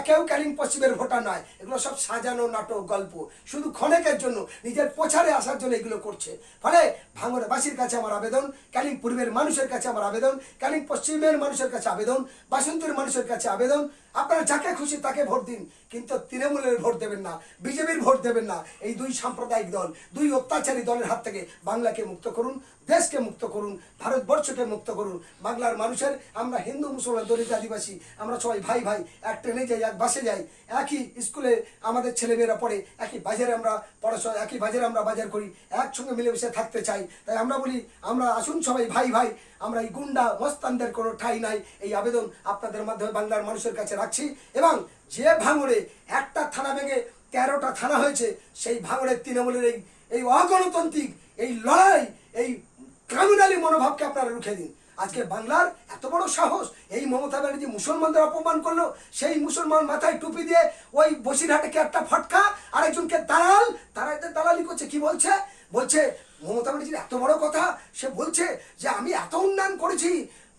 কেউ ক্যানিং পশ্চিমের ভোটার নয়, এগুলো সব সাজানো নাটক গল্প, শুধু ক্ষণিকের জন্য নিজের প্রচারে আসার জন্য এগুলো করছে। ফলে ভাঙড়বাসীর কাছে আমার আবেদন, ক্যানিং পূর্বের মানুষের কাছে আমার আবেদন, ক্যানিং পশ্চিমের মানুষের কাছে আবেদন, বাসন্তীর মানুষের কাছে আবেদন, আপনারা যাকে খুশি তাকে ভোট দিন, কিন্তু তৃণমূলের ভোট দেবেন না, বিজেপির ভোট দেবেন না। এই দুই সাম্প্রদায়িক দল, দুই অত্যাচারী দলের হাত থেকে বাংলাকে মুক্ত করুন, দেশকে মুক্ত করুন, ভারতবর্ষকে মুক্ত করুন। বাংলার মানুষের, আমরা হিন্দু মুসলমান দলিত আদিবাসী, আমরা সবাই ভাই ভাই, এক ট্রেনে যাই, এক বাসে যাই, একই স্কুলে আমাদের ছেলেমেয়েরা পড়ে, একই বাজারে আমরা পড়াশোনা, একই বাজারে আমরা বাজার করি, একসঙ্গে মিলেমিশে থাকতে চাই। তাই আমরা বলি, আমরা আসুন সবাই ভাই ভাই, আমরা এই গুন্ডা মস্তানদের কোনো ঠাঁই নাই। এই আবেদন আপনাদের মাধ্যমে বাংলার মানুষের কাছে রাখছি। এবং যে ভাঙড়ে একটা থানা ভেঙে 13টা থানা হয়েছে, সেই ভাঙড়ের তৃণমূলের এই অগণতান্ত্রিক এই লড়াই, এই ক্রিমিনালি মনোভাবকে আপনারা রুখে দিন। আজকে বাংলার এত বড় সাহস, এই মমতা ব্যানার্জি মুসলমানদের অপমান করলো, সেই মুসলমান মাথায় টুপি দিয়ে ওই বসিরহাটে একটা ফটকা, আরেকজনকে দালাল, তারা এতে দালালি করছে। কি বলছে? বলছে মমতা ব্যানার্জির এত বড় কথা, সে বলছে যে আমি এত উন্নয়ন করেছি,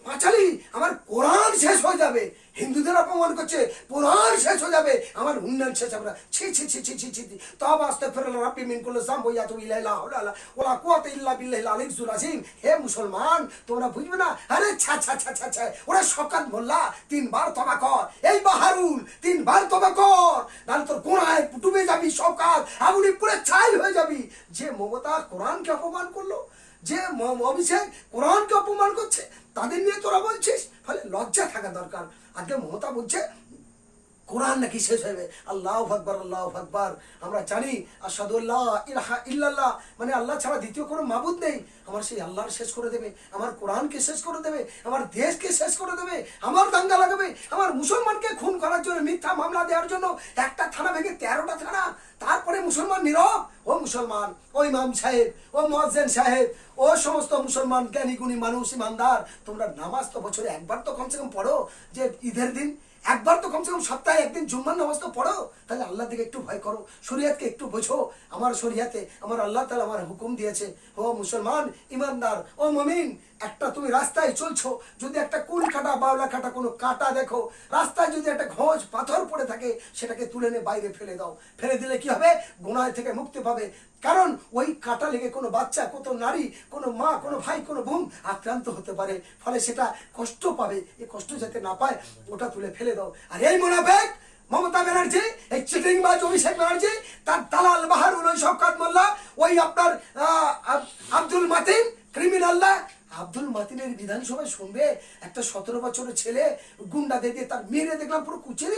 পাঁচালি আমার কোরআন শেষ হয়ে যাবে। হিন্দুদের অপমান করছে, কোরআন শেষ হয়ে যাবে, আমার উন্নয়ন শেষ হবে না। ছি ছি ছি ছি ছি ছি। তওবা আস্তাগফিরুল্লাহ রাব্বি মিন কুল্লি যামবি ওয়া আতুবু ইলাইহি লা হাওলা ওয়ালা কুওয়াতা ইল্লা বিল্লাহিল আলিয়্যিল আযীম। হে মুসলমান, তোমরা বুঝবে না? আরে ছা ছা ছা ছা ছা, ওরা শওকত মোল্লা 3 বার তওবা কর, এই বাহারুল 3 বার তওবা কর, নাহলে তোর গুনাহে ডুবে যাবি, শওকত আগুনে পুড়ে ছাই হয়ে যাবি। যে মমতা কোরআনকে অপমান করলো, যে অভিষেক কোরআনকে অপমান করছে, তাদের নিয়ে তোরা বলছিস? ফলে লজ্জা থাকা দরকার। আজকে মমতা বলছে কোরআন নাকি শেষ হবে। আল্লাহু আকবার, আল্লাহু আকবার। আমরা জানি আশহাদু আল্লা ইলাহা ইল্লাল্লাহ, মানে আল্লাহ ছাড়া দ্বিতীয় কোনো মাবুদ নেই। আমার সেই আল্লাহর শেষ করে দেবে, আমার কোরআনকে শেষ করে দেবে, আমার দেশকে শেষ করে দেবে, আমার দাঙ্গা লাগাবে, আমার মুসলমানকে খুন করার জন্য, মিথ্যা মামলা দেওয়ার জন্য একটা থানা ভেঙে 13টা থানা। তারপরে মুসলমান নীরব। ও মুসলমান, ও ইমাম সাহেব, ও মুয়াজ্জিন সাহেব, ও সমস্ত মুসলমান জ্ঞানী গুণী মানুষ, ইমানদার, তোমরা নামাজ তো বছরে একবার তো কমসে কম পড়ো। যে ঈদের দিন একবার তো কমসে কম সপ্তাহে একদিন জুম্মার নামাজ তো পড়ো। তাহলে আল্লাহ দিকে একটু ভয় করো, শরীয়তকে একটু বোঝো। আমার শরীয়তে আমার আল্লাহ তাআলা আমার হুকুম দিয়েছে, ও মুসলমান ইমানদার, ও মুমিন, একটা তুমি রাস্তায় চলছো, যদি একটা কুল কাটা বাউলা কাটা কোনো কাটা দেখো, রাস্তায় যদি একটা ঘোষ পাথর পড়ে থাকে, সেটাকে তুলে নিয়ে বাইরে ফেলে দাও। ফেলে দিলে কি হবে? গুনাহ থেকে মুক্তি পাবে। কারণ ওই কাটা লেগে কোনো বাচ্চা, কত নারী, কোনো মা, কোনো ভাই, কোনো বোন আক্রান্ত হতে পারে। ফলে সেটা কষ্ট পাবে, এই কষ্ট যাতে না পায় ওটা তুলে ফেলে দাও। আর এই মুনাফিক মমতা ব্যানার্জি, এই চিটিংবাজ অভিষেক ব্যানার্জি, তার দালাল বাহারুল, ওই শওকত মোল্লা, ওই আপনার আব্দুল মাতিন ক্রিমিনাল্লা, আব্দুল মাতিনের বিধানসভায় শুনবে একটা 17 বছরের ছেলে গুন্ডাদের দিয়ে তার মেরে দেখলাম পুরো কুচে